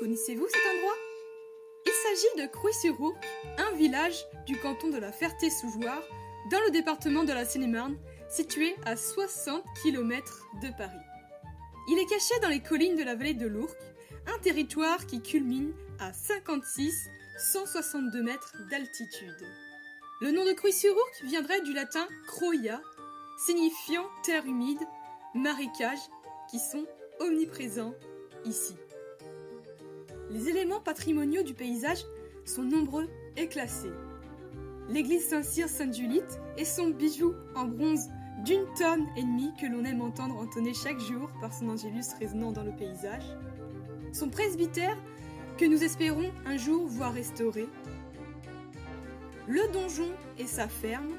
Connaissez-vous cet endroit? Il s'agit de Crouy-sur-Ourcq, un village du canton de la Ferté-sous-Jouarre, dans le département de la Seine-et-Marne, situé à 60 km de Paris. Il est caché dans les collines de la vallée de l'Ourcq, un territoire qui culmine à 162 mètres d'altitude. Le nom de Crouy-sur-Ourcq viendrait du latin croia, signifiant terre humide, marécages qui sont omniprésents ici. Les éléments patrimoniaux du paysage sont nombreux et classés. L'église Saint-Cyr-Sainte-Julite et son bijou en bronze d'1,5 tonne que l'on aime entendre entonner chaque jour par son angélus résonnant dans le paysage. Son presbytère que nous espérons un jour voir restauré. Le donjon et sa ferme.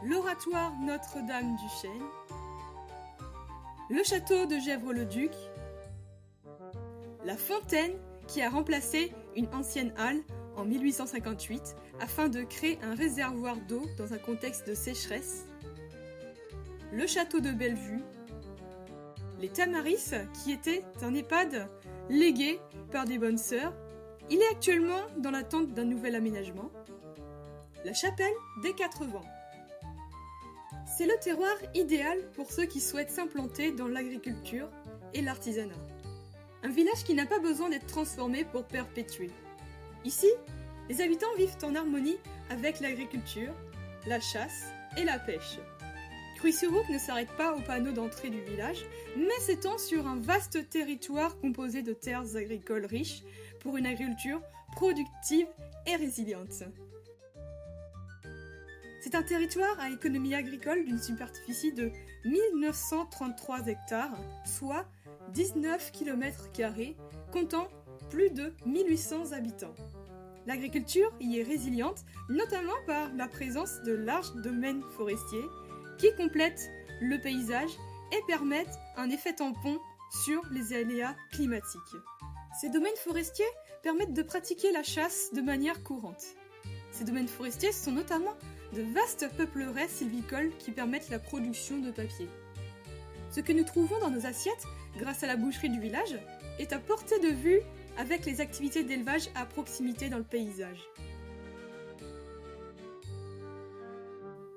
L'oratoire Notre-Dame du Chêne. Le château de Gesvres-le-Duc. La fontaine qui a remplacé une ancienne halle en 1858 afin de créer un réservoir d'eau dans un contexte de sécheresse. Le château de Bellevue. Les Tamaris qui était un EHPAD légué par des bonnes sœurs. Il est actuellement dans l'attente d'un nouvel aménagement. La chapelle des Quatre Vents. C'est le terroir idéal pour ceux qui souhaitent s'implanter dans l'agriculture et l'artisanat. Un village qui n'a pas besoin d'être transformé pour perpétuer. Ici, les habitants vivent en harmonie avec l'agriculture, la chasse et la pêche. Crouy-sur-Ourcq ne s'arrête pas au panneau d'entrée du village, mais s'étend sur un vaste territoire composé de terres agricoles riches pour une agriculture productive et résiliente. C'est un territoire à économie agricole d'une superficie de 1933 hectares, soit 19 km², comptant plus de 1800 habitants. L'agriculture y est résiliente, notamment par la présence de larges domaines forestiers qui complètent le paysage et permettent un effet tampon sur les aléas climatiques. Ces domaines forestiers permettent de pratiquer la chasse de manière courante. Ces domaines forestiers sont notamment de vastes peupleraies sylvicoles qui permettent la production de papier. Ce que nous trouvons dans nos assiettes, grâce à la boucherie du village, est à portée de vue avec les activités d'élevage à proximité dans le paysage.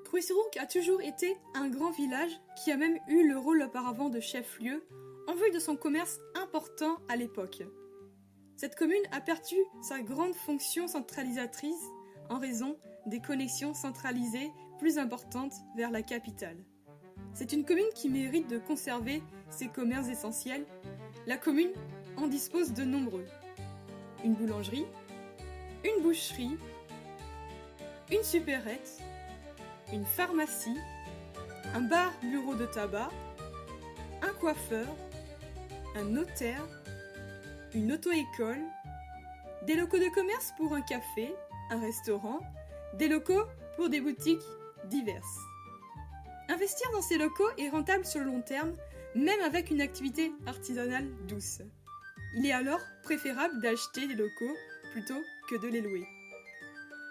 Crouy-sur-Ourcq a toujours été un grand village qui a même eu le rôle auparavant de chef-lieu en vue de son commerce important à l'époque. Cette commune a perdu sa grande fonction centralisatrice en raison des connexions centralisées plus importantes vers la capitale. C'est une commune qui mérite de conserver ses commerces essentiels. La commune en dispose de nombreux. Une boulangerie, une boucherie, une supérette, une pharmacie, un bar-bureau de tabac, un coiffeur, un notaire, une auto-école, des locaux de commerce pour un café, un restaurant, des locaux pour des boutiques diverses. Investir dans ces locaux est rentable sur le long terme, même avec une activité artisanale douce. Il est alors préférable d'acheter des locaux plutôt que de les louer.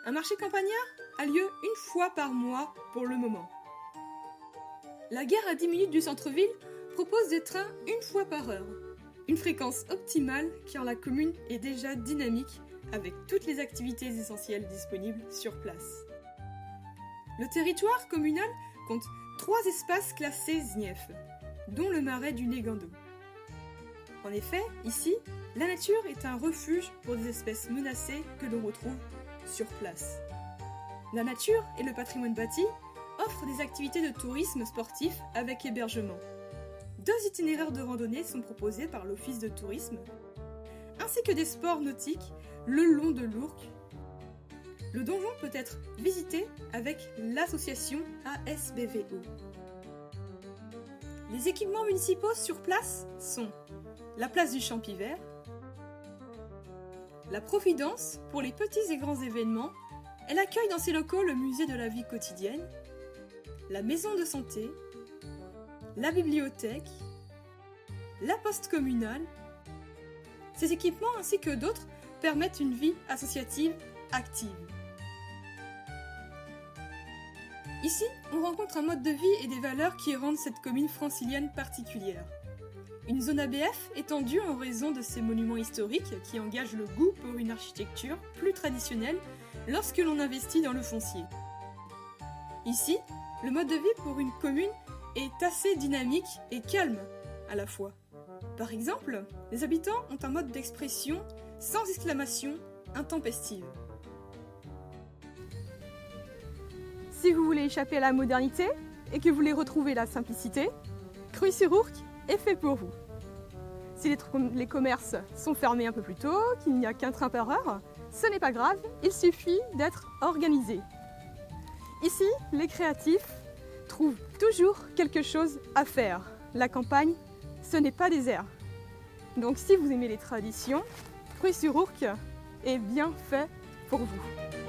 Un marché campagnard a lieu une fois par mois pour le moment. La gare à 10 minutes du centre-ville propose des trains une fois par heure. Une fréquence optimale car la commune est déjà dynamique avec toutes les activités essentielles disponibles sur place. Le territoire communal compte 3 espaces classés SNIEF, dont le marais du Négando. En effet, ici, la nature est un refuge pour des espèces menacées que l'on retrouve sur place. La nature et le patrimoine bâti offrent des activités de tourisme sportif avec hébergement. 2 itinéraires de randonnée sont proposés par l'Office de tourisme, ainsi que des sports nautiques le long de l'Ourcq. Le donjon peut être visité avec l'association ASBVO. Les équipements municipaux sur place sont la place du Champivert, la Providence pour les petits et grands événements. Elle accueille dans ses locaux le musée de la vie quotidienne, la maison de santé, la bibliothèque, la poste communale. Ces équipements ainsi que d'autres permettent une vie associative active. Ici, on rencontre un mode de vie et des valeurs qui rendent cette commune francilienne particulière. une zone ABF étendue en raison de ces monuments historiques qui engagent le goût pour une architecture plus traditionnelle lorsque l'on investit dans le foncier. Ici, le mode de vie pour une commune est assez dynamique et calme à la fois. Par exemple, les habitants ont un mode d'expression sans exclamation intempestive. Si vous voulez échapper à la modernité et que vous voulez retrouver la simplicité, Cruy-sur-Ourcq est fait pour vous. Si les commerces sont fermés un peu plus tôt, qu'il n'y a qu'un train par heure, ce n'est pas grave, il suffit d'être organisé. Ici, les créatifs trouvent toujours quelque chose à faire. La campagne, ce n'est pas désert. Donc si vous aimez les traditions, Cruy-sur-Ourcq est bien fait pour vous.